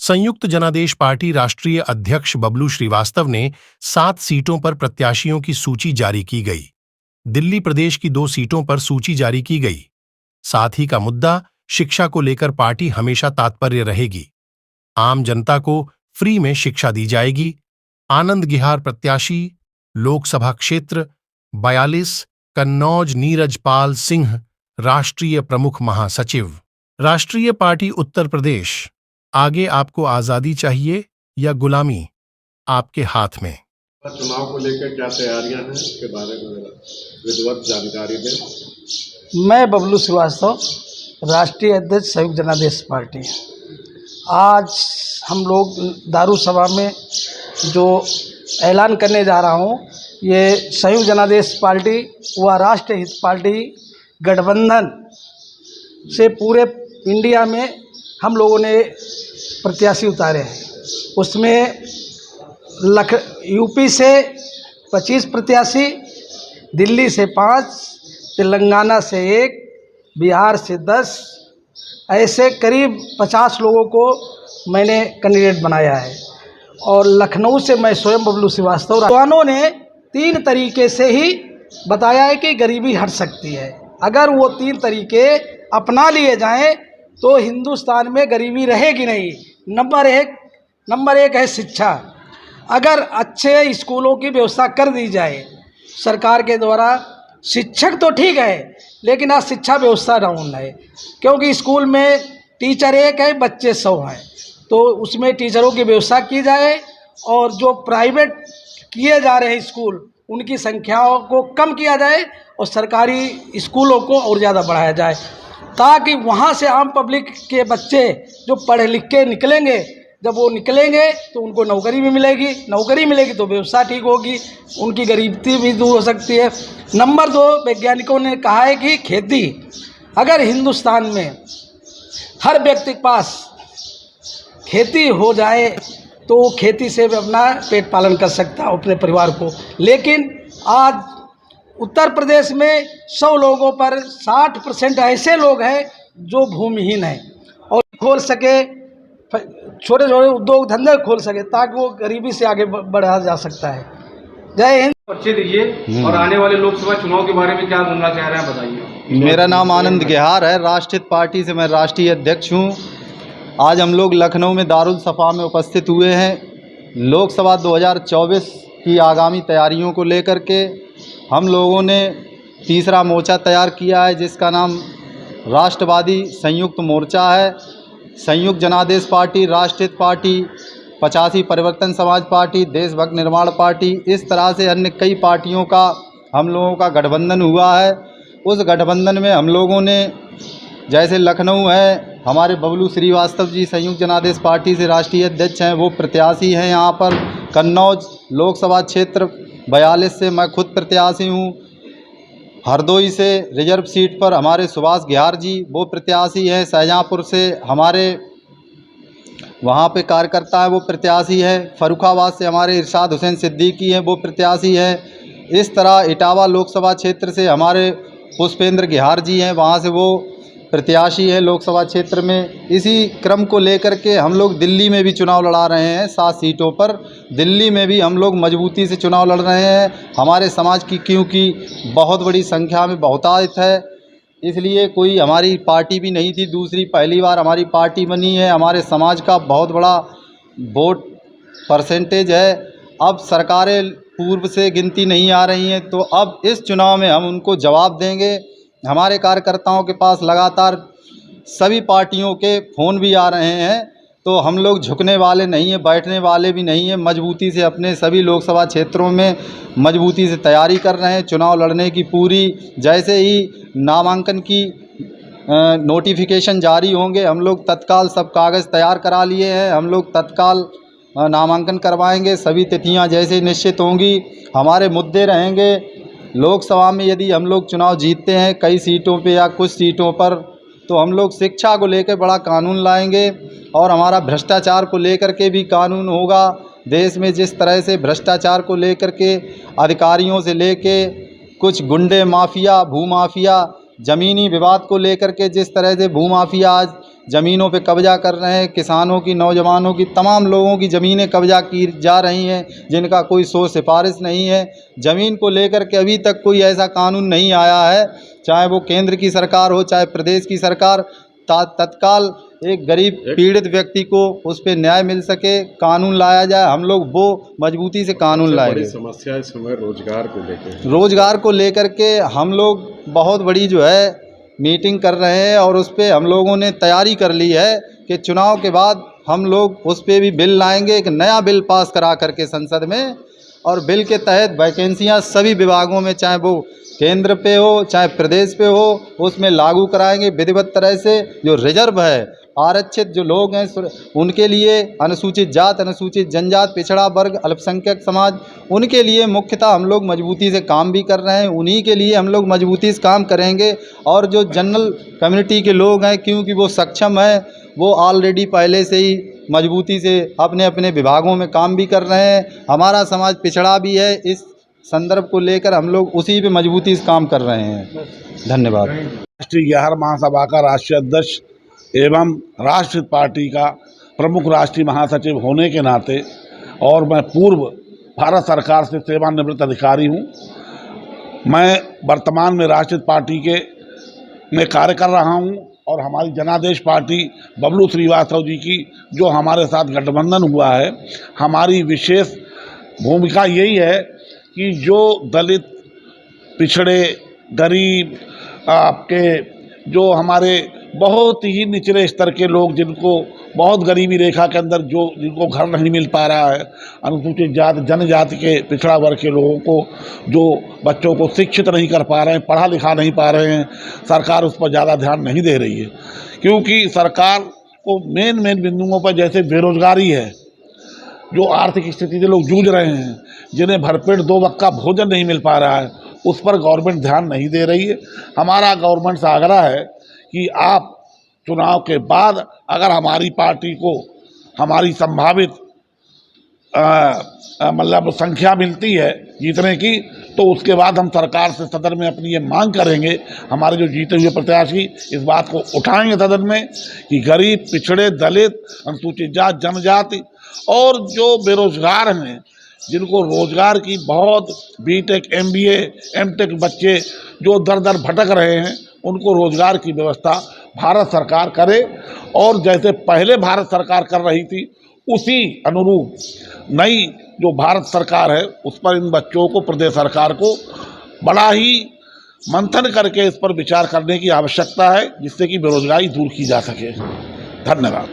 संयुक्त जनादेश पार्टी राष्ट्रीय अध्यक्ष बबलू श्रीवास्तव ने 7 सीटों पर प्रत्याशियों की सूची जारी की गई। दिल्ली प्रदेश की 2 सीटों पर सूची जारी की गई। साथ ही का मुद्दा शिक्षा को लेकर पार्टी हमेशा तात्पर्य रहेगी। आम जनता को फ्री में शिक्षा दी जाएगी। आनंद गिहार प्रत्याशी, लोकसभा क्षेत्र 42, कन्नौज नीरज पाल सिंह, राष्ट्रीय प्रमुख महासचिव, राष्ट्रीय पार्टी उत्तर प्रदेश। आगे आपको आजादी चाहिए या गुलामी, आपके हाथ में। चुनाव को लेकर क्या तैयारियां हैं, इसके बारे में विधिवत जानकारी दें। मैं बबलू श्रीवास्तव, राष्ट्रीय अध्यक्ष संयुक्त जनादेश पार्टी। आज हम लोग दारू सभा में जो ऐलान करने जा रहा हूँ, ये संयुक्त जनादेश पार्टी व राष्ट्रीय हित पार्टी गठबंधन से पूरे इंडिया में हम लोगों ने प्रत्याशी उतारे हैं। उसमें यूपी से 25 प्रत्याशी, दिल्ली से 5, तेलंगाना से 1, बिहार से 10, ऐसे करीब 50 लोगों को मैंने कैंडिडेट बनाया है। और लखनऊ से मैं स्वयं बबलू श्रीवास्तव। जवानों ने 3 तरीके से ही बताया है कि गरीबी हट सकती है। अगर वो 3 तरीके अपना लिए जाएं तो हिंदुस्तान में गरीबी रहेगी नहीं। नंबर एक है शिक्षा। अगर अच्छे स्कूलों की व्यवस्था कर दी जाए सरकार के द्वारा, शिक्षक तो ठीक है लेकिन आज शिक्षा व्यवस्था डाउन है, क्योंकि स्कूल में टीचर 1 है, बच्चे 100 हैं। तो उसमें टीचरों की व्यवस्था की जाए और जो प्राइवेट किए जा रहे हैं स्कूल, उनकी संख्याओं को कम किया जाए और सरकारी स्कूलों को और ज़्यादा बढ़ाया जाए, ताकि वहाँ से आम पब्लिक के बच्चे जो पढ़े लिख के निकलेंगे, जब वो निकलेंगे तो उनको नौकरी भी मिलेगी। नौकरी मिलेगी तो व्यवस्था ठीक होगी, उनकी गरीबी भी दूर हो सकती है। नंबर 2, वैज्ञानिकों ने कहा है कि खेती, अगर हिंदुस्तान में हर व्यक्ति के पास खेती हो जाए तो वो खेती से भी अपना पेट पालन कर सकता है, अपने परिवार को। लेकिन आज उत्तर प्रदेश में 100 लोगों पर 60% ऐसे लोग हैं जो भूमिहीन हैं और खोल सके, छोटे छोटे उद्योग धंधे खोल सके, ताकि वो गरीबी से आगे बढ़ा जा सकता है। जय हिंद। परिचय दीजिए और आने वाले लोकसभा चुनाव के बारे में क्या बोलना चाह रहे हैं, बताइए। मेरा नाम आनंद गिहार है, राष्ट्रीय पार्टी से मैं राष्ट्रीय अध्यक्ष हूँ। आज हम लोग लखनऊ में दारुल सफा में उपस्थित हुए हैं। लोकसभा 2024 की आगामी तैयारियों को लेकर के हम लोगों ने तीसरा मोर्चा तैयार किया है, जिसका नाम राष्ट्रवादी संयुक्त मोर्चा है। संयुक्त जनादेश पार्टी, राष्ट्रीय पार्टी, 85 परिवर्तन समाज पार्टी, देशभक्त निर्माण पार्टी, इस तरह से अन्य कई पार्टियों का हम लोगों का गठबंधन हुआ है। उस गठबंधन में हम लोगों ने, जैसे लखनऊ है, हमारे बबलू श्रीवास्तव जी संयुक्त जनादेश पार्टी से राष्ट्रीय अध्यक्ष हैं, वो प्रत्याशी हैं यहाँ पर। कन्नौज लोकसभा क्षेत्र 42 से मैं खुद प्रत्याशी हूँ। हरदोई से रिजर्व सीट पर हमारे सुभाष गिहार जी वो प्रत्याशी हैं। शाहजहाँपुर से हमारे वहाँ पे कार्यकर्ता हैं, वो प्रत्याशी हैं। फर्रुखाबाद से हमारे इरशाद हुसैन सिद्दीकी हैं, वो प्रत्याशी हैं। इस तरह इटावा लोकसभा क्षेत्र से हमारे पुष्पेंद्र गिहार जी हैं, वहाँ से वो प्रत्याशी है लोकसभा क्षेत्र में। इसी क्रम को लेकर के हम लोग दिल्ली में भी चुनाव लड़ा रहे हैं 7 सीटों पर। दिल्ली में भी हम लोग मजबूती से चुनाव लड़ रहे हैं। हमारे समाज की क्योंकि बहुत बड़ी संख्या में बहुतायत है, इसलिए कोई हमारी पार्टी भी नहीं थी, दूसरी पहली बार हमारी पार्टी बनी है। हमारे समाज का बहुत बड़ा वोट परसेंटेज है। अब सरकारें पूर्व से गिनती नहीं आ रही हैं, तो अब इस चुनाव में हम उनको जवाब देंगे। हमारे कार्यकर्ताओं के पास लगातार सभी पार्टियों के फ़ोन भी आ रहे हैं, तो हम लोग झुकने वाले नहीं हैं, बैठने वाले भी नहीं हैं। मजबूती से अपने सभी लोकसभा क्षेत्रों में मजबूती से तैयारी कर रहे हैं चुनाव लड़ने की पूरी। जैसे ही नामांकन की नोटिफिकेशन जारी होंगे, हम लोग तत्काल सब कागज़ तैयार करा लिए हैं। हम लोग तत्काल नामांकन करवाएंगे। सभी तिथियां जैसे निश्चित होंगी, हमारे मुद्दे रहेंगे। लोकसभा में यदि हम लोग चुनाव जीतते हैं कई सीटों पे या कुछ सीटों पर, तो हम लोग शिक्षा को लेकर बड़ा कानून लाएंगे और हमारा भ्रष्टाचार को लेकर के भी कानून होगा। देश में जिस तरह से भ्रष्टाचार को लेकर के अधिकारियों से लेके कुछ गुंडे माफिया, भूमाफिया ज़मीनी विवाद को लेकर के जिस तरह से भूमाफिया आज ज़मीनों पे कब्जा कर रहे हैं, किसानों की, नौजवानों की, तमाम लोगों की ज़मीनें कब्जा की जा रही हैं जिनका कोई सोच सिफारिश नहीं है। ज़मीन को लेकर के अभी तक कोई ऐसा कानून नहीं आया है, चाहे वो केंद्र की सरकार हो चाहे प्रदेश की सरकार, तत्काल एक गरीब पीड़ित व्यक्ति को उस पर न्याय मिल सके, कानून लाया जाए। हम लोग वो मजबूती से कानून बड़ी लाएंगे। समस्या इस समय रोजगार को लेकर रोज़गार को लेकर के हम लोग बहुत बड़ी जो है मीटिंग कर रहे हैं और उस पे हम लोगों ने तैयारी कर ली है कि चुनाव के बाद हम लोग उस पे भी बिल लाएंगे, एक नया बिल पास करा करके संसद में, और बिल के तहत वैकेंसियां सभी विभागों में, चाहे वो केंद्र पे हो चाहे प्रदेश पे हो, उसमें लागू कराएंगे विधिवत तरह से। जो रिजर्व है, आरक्षित जो लोग हैं उनके लिए, अनुसूचित जात, अनुसूचित जनजात, पिछड़ा वर्ग, अल्पसंख्यक समाज, उनके लिए मुख्यतः हम लोग मजबूती से काम भी कर रहे हैं। उन्हीं के लिए हम लोग मजबूती से काम करेंगे। और जो जनरल कम्युनिटी के लोग हैं, क्योंकि वो सक्षम हैं, वो ऑलरेडी पहले से ही मजबूती से अपने अपने विभागों में काम भी कर रहे हैं। हमारा समाज पिछड़ा भी है, इस संदर्भ को लेकर हम लोग उसी पे मजबूती से काम कर रहे हैं। धन्यवाद। राष्ट्रीय 11 महासभा का राष्ट्रीय अध्यक्ष एवं राष्ट्रीय पार्टी का प्रमुख राष्ट्रीय महासचिव होने के नाते, और मैं पूर्व भारत सरकार से सेवानिवृत्त अधिकारी हूं, मैं वर्तमान में राष्ट्रीय पार्टी के में कार्य कर रहा हूं। और हमारी जनादेश पार्टी बबलू श्रीवास्तव जी की जो हमारे साथ गठबंधन हुआ है, हमारी विशेष भूमिका यही है कि जो दलित, पिछड़े, गरीब, आपके जो हमारे बहुत ही निचले स्तर के लोग, जिनको बहुत गरीबी रेखा के अंदर जिनको घर नहीं मिल पा रहा है, अनुसूचित जाति, जनजाति के, पिछड़ा वर्ग के लोगों को, जो बच्चों को शिक्षित नहीं कर पा रहे हैं, पढ़ा लिखा नहीं पा रहे हैं, सरकार उस पर ज़्यादा ध्यान नहीं दे रही है। क्योंकि सरकार को मेन बिंदुओं पर, जैसे बेरोजगारी है, जो आर्थिक स्थिति से लोग जूझ रहे हैं, जिन्हें भरपेट 2 वक्त का भोजन नहीं मिल पा रहा है, उस पर गवर्नमेंट ध्यान नहीं दे रही है। हमारा गवर्नमेंट से आग्रह है कि आप चुनाव के बाद अगर हमारी पार्टी को हमारी संभावित मतलब संख्या मिलती है जीतने की, तो उसके बाद हम सरकार से सदन में अपनी ये मांग करेंगे, हमारे जो जीते हुए प्रत्याशी इस बात को उठाएंगे सदन में कि गरीब, पिछड़े, दलित, अनुसूचित जाति, जनजाति और जो बेरोजगार हैं, जिनको रोजगार की बहुत बीटेक, MBA, MTech बच्चे जो दर दर भटक रहे हैं, उनको रोजगार की व्यवस्था भारत सरकार करे। और जैसे पहले भारत सरकार कर रही थी, उसी अनुरूप नई जो भारत सरकार है, उस पर इन बच्चों को, प्रदेश सरकार को बड़ा ही मंथन करके इस पर विचार करने की आवश्यकता है, जिससे कि बेरोजगारी दूर की जा सके। धन्यवाद।